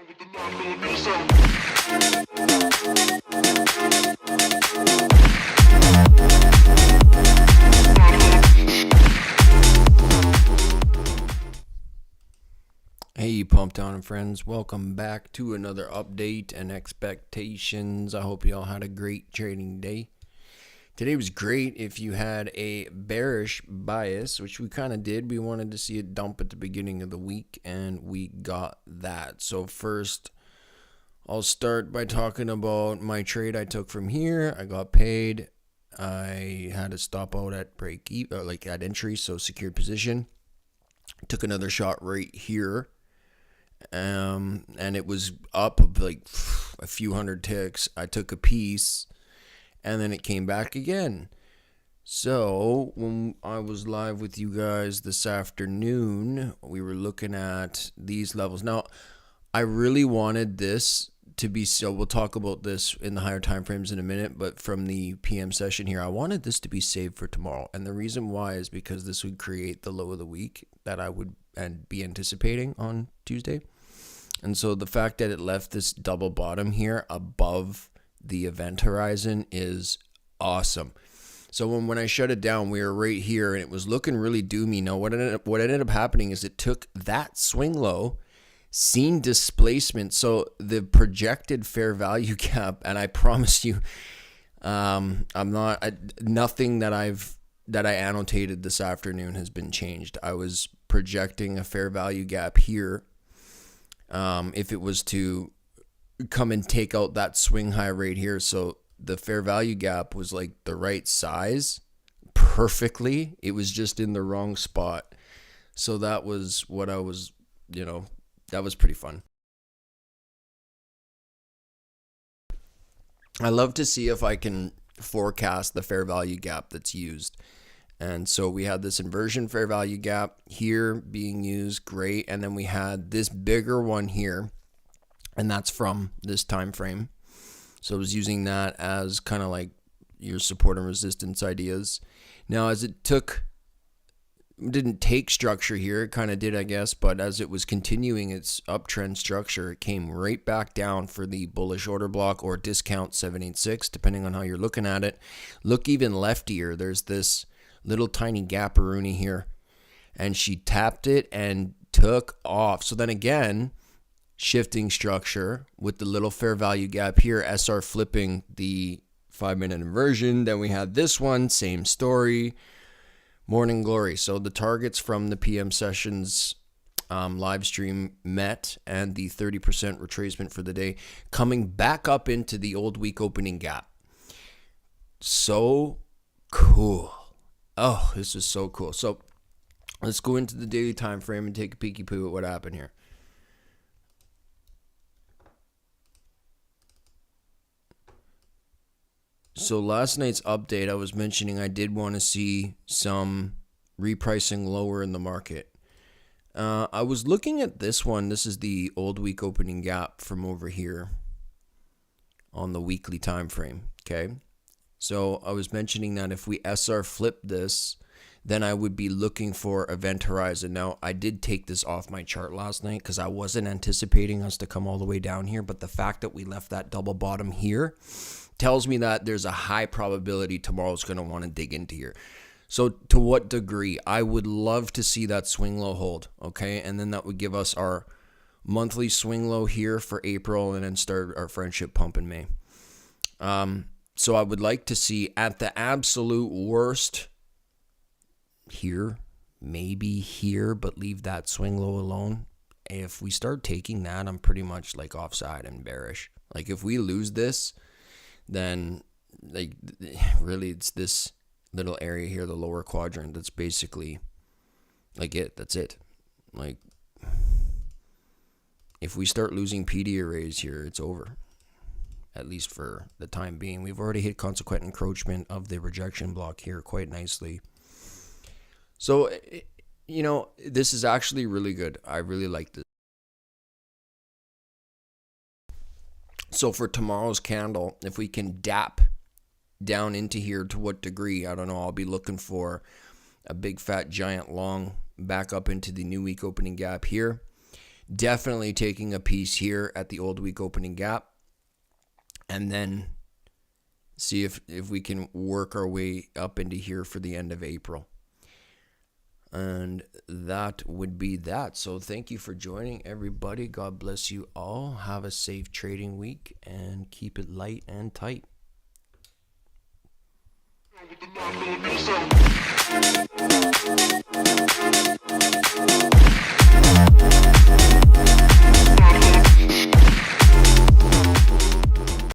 Hey, Pump Down and friends, welcome back to another update and expectations. I hope you all had a great trading day. Today was great if you had a bearish bias, which we kind of did. We wanted to see it dump at the beginning of the week, and we got that. So first, I'll start by talking about my trade I took from here. I got paid. I had to stop out at break even, like at entry, so secured position. Took another shot right here. And it was up like a few hundred ticks. I took a piece and then it came back again. So when I was live with you guys this afternoon, we were looking at these levels. Now, I really wanted this to be, so we'll talk about this in the higher time frames in a minute, but from the PM session here, I wanted this to be saved for tomorrow. And the reason why is because this would create the low of the week that I would be anticipating on Tuesday. And so the fact that it left this double bottom here above the event horizon is awesome. So when I shut it down, we were right here and it was looking really doomy. Now what ended up happening is it took that swing low, seen displacement, so the projected fair value gap, and I promise you, nothing that I annotated this afternoon has been changed. I was projecting a fair value gap here. If it was to come and take out that swing high right here, so the fair value gap was like the right size perfectly. It was just in the wrong spot. So that was what I was, that was pretty fun. I love to see if I can forecast the fair value gap that's used. And so we had this inversion fair value gap here being used, great. And then we had this bigger one here, and that's from this time frame. So I was using that as kind of like your support and resistance ideas. Now, as it didn't take structure here, it kind of did, I guess, but as it was continuing its uptrend structure, it came right back down for the bullish order block or discount 786, depending on how you're looking at it. Look even leftier, there's this little tiny gap-a-rooney here, and she tapped it and took off. So then again, shifting structure with the little fair value gap here, SR flipping the 5-minute inversion. Then we had this one, same story, morning glory. So the targets from the PM sessions live stream met, and the 30% retracement for the day coming back up into the old week opening gap. So cool. Oh, this is so cool. So let's go into the daily time frame and take a peeky poo at what happened here. So last night's update, I was mentioning I did want to see some repricing lower in the market. I was looking at this one. This is the old week opening gap from over here on the weekly time frame. Okay. So I was mentioning that if we SR flip this, then I would be looking for event horizon. Now, I did take this off my chart last night because I wasn't anticipating us to come all the way down here. But the fact that we left that double bottom here tells me that there's a high probability tomorrow's going to want to dig into here. So to what degree? I would love to see that swing low hold, okay? And then that would give us our monthly swing low here for April and then start our friendship pump in May. So I would like to see at the absolute worst here, maybe here, but leave that swing low alone. If we start taking that, I'm pretty much like offside and bearish. Like if we lose this, then like really it's this little area here, the lower quadrant, that's basically like it. That's it. Like if we start losing PD arrays here, it's over. At least for the time being. We've already hit consequent encroachment of the rejection block here quite nicely. So, this is actually really good. I really like this. So for tomorrow's candle, if we can dap down into here, to what degree, I don't know. I'll be looking for a big fat giant long back up into the new week opening gap here. definitely taking a piece here at the old week opening gap, and then see if we can work our way up into here for the end of April. And that would be that. So thank you for joining, everybody. God bless you all. Have a safe trading week and keep it light and tight. With the